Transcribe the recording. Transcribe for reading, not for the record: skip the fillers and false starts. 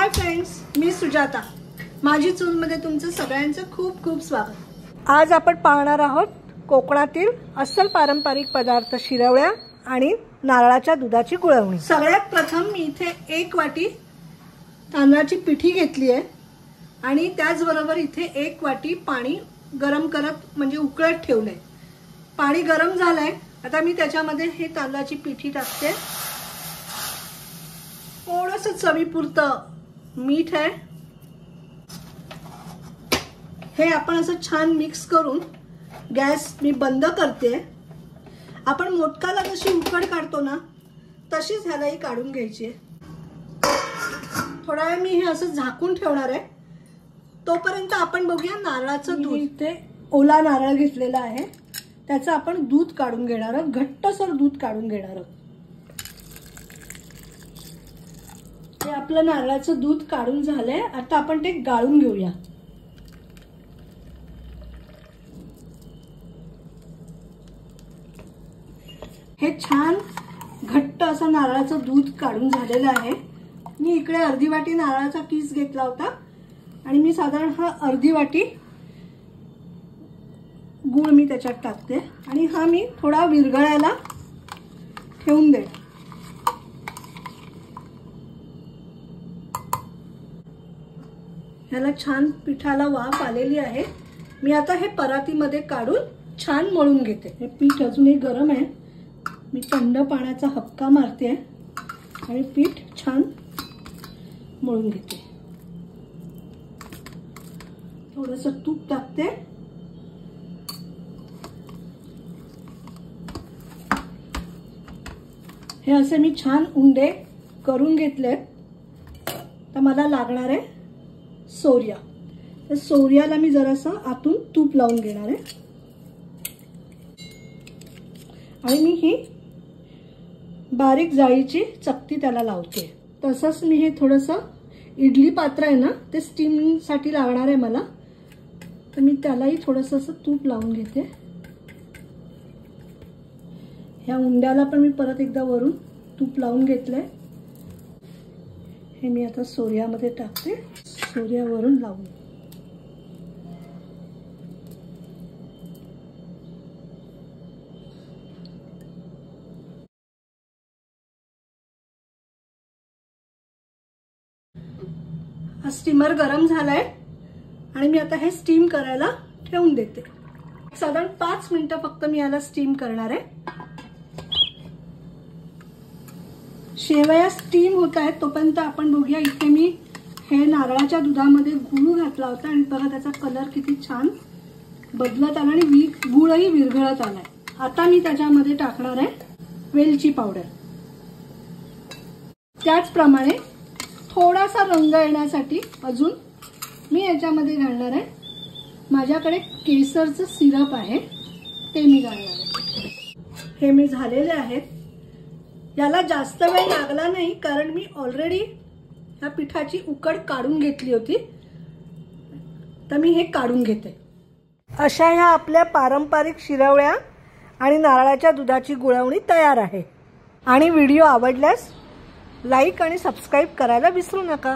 Hi friends, मी सुजाता। माझी चूलमध्ये तुमचं सगळ्यांचं खूप खूप स्वागत। आज आपण पाहणार आहोत कोकणातील अस्सल पारंपरिक पदार्थ शिरवळ्या आणि नारळाच्या दुधाची गुळवणी। सगळ्यात प्रथम मी इथे 1 वाटी तांदळाची पिठी घेतली आहे आणि त्याचबरोबर इथे 1 वाटी पाणी गरम करत म्हणजे उकळत ठेवलंय। पाणी गरम झालंय, आता मी त्याच्यामध्ये हे तांदळाची पिठी टाकते। थोडंसं चवीपुरतं मीठ आहे। हे आपण असं छान मिक्स करून गॅस मी बंद करते। आपण मोदकाला जशी उकड काढतो ना तशीच ह्यालाही काढून घ्यायची आहे। थोडा वेळ मी हे असं झाकून ठेवणार आहे। तोपर्यंत आपण बघूया नारळाचं दूध। इथे ओला नारळ घेतलेला आहे, त्याचं आपण दूध काढून घेणार आहोत, घट्टसर दूध काढून घेणार आहोत। हे आपलं नारळाचं दूध काढून झालंय, आता आपण ते गाळून घेऊया। हे छान घट्ट असं नारळाचं दूध काढून झालेलं आहे। मी इकडे अर्धी वाटी नारळाचा किस घेतला होता आणि मी साधारण हा अर्धी वाटी गूळ मी त्याच्यात टाकते आणि हा मी थोडा विरघळायला ठेवून दे। ह्याला छान पिठाला वाफ आलेली आहे। मी आता हे परातीमध्ये काढून छान मळून घेते। हे पीठ अजूनही गरम आहे, मी थंड पाण्याचा हक्का मारते आणि पीठ छान मळून घेते। थोडंसं तूप टाकते। हे असे मी छान उंडे करून घेतले। तर मला लागणार आहे सोर्या। तर सोर्याला मी जरासं आतून तूप लावून घेणार आहे आणि मी ही बारीक जाळीची चकती त्याला लावते। तसंच मी हे थोडंसं इडली पात्र आहे ना, ते स्टीम साठी लागणार आहे मला, तर मी त्यालाही थोडंसं असं तूप लावून घेते। ह्या उंड्याला पण मी परत एकदा वरून तूप लावून घेतलंय। हे मी आता सोर्यामध्ये टाकते, सोर्यावरून लावून। हा स्टीमर गरम झालाय आणि मी आता हे स्टीम करायला ठेवून देते। साधारण 5 मिनिटं फक्त मी याला स्टीम करणार आहे। शेवया स्टीम होत आहेत, तोपर्यंत आपण बघूया इथे मी हे नारळाच्या दुधामध्ये गूळ घातला होता आणि बघा त्याचा कलर किती छान बदलत आला आणि गूळही विरघळत आलाय। आता मी त्याच्यामध्ये टाकणार आहे वेलची पावडर। त्याचप्रमाणे थोडासा रंग येण्यासाठी अजून मी याच्यामध्ये घालणार आहे, माझ्याकडे केसरचं सिरप आहे ते मी घालणार आहे। हे मी झालेले आहेत। याला जास्त वेळ लागला नाही कारण मी ऑलरेडी ह्या पिठाची उकड काढून घेतली होती, तर मी हे काढून घेते। अशा ह्या आपल्या पारंपरिक शिरवळ्या आणि नारळाच्या दुधाची गुळवणी तयार आहे। आणि व्हिडिओ आवडल्यास लाईक आणि सबस्क्राईब करायला विसरू नका।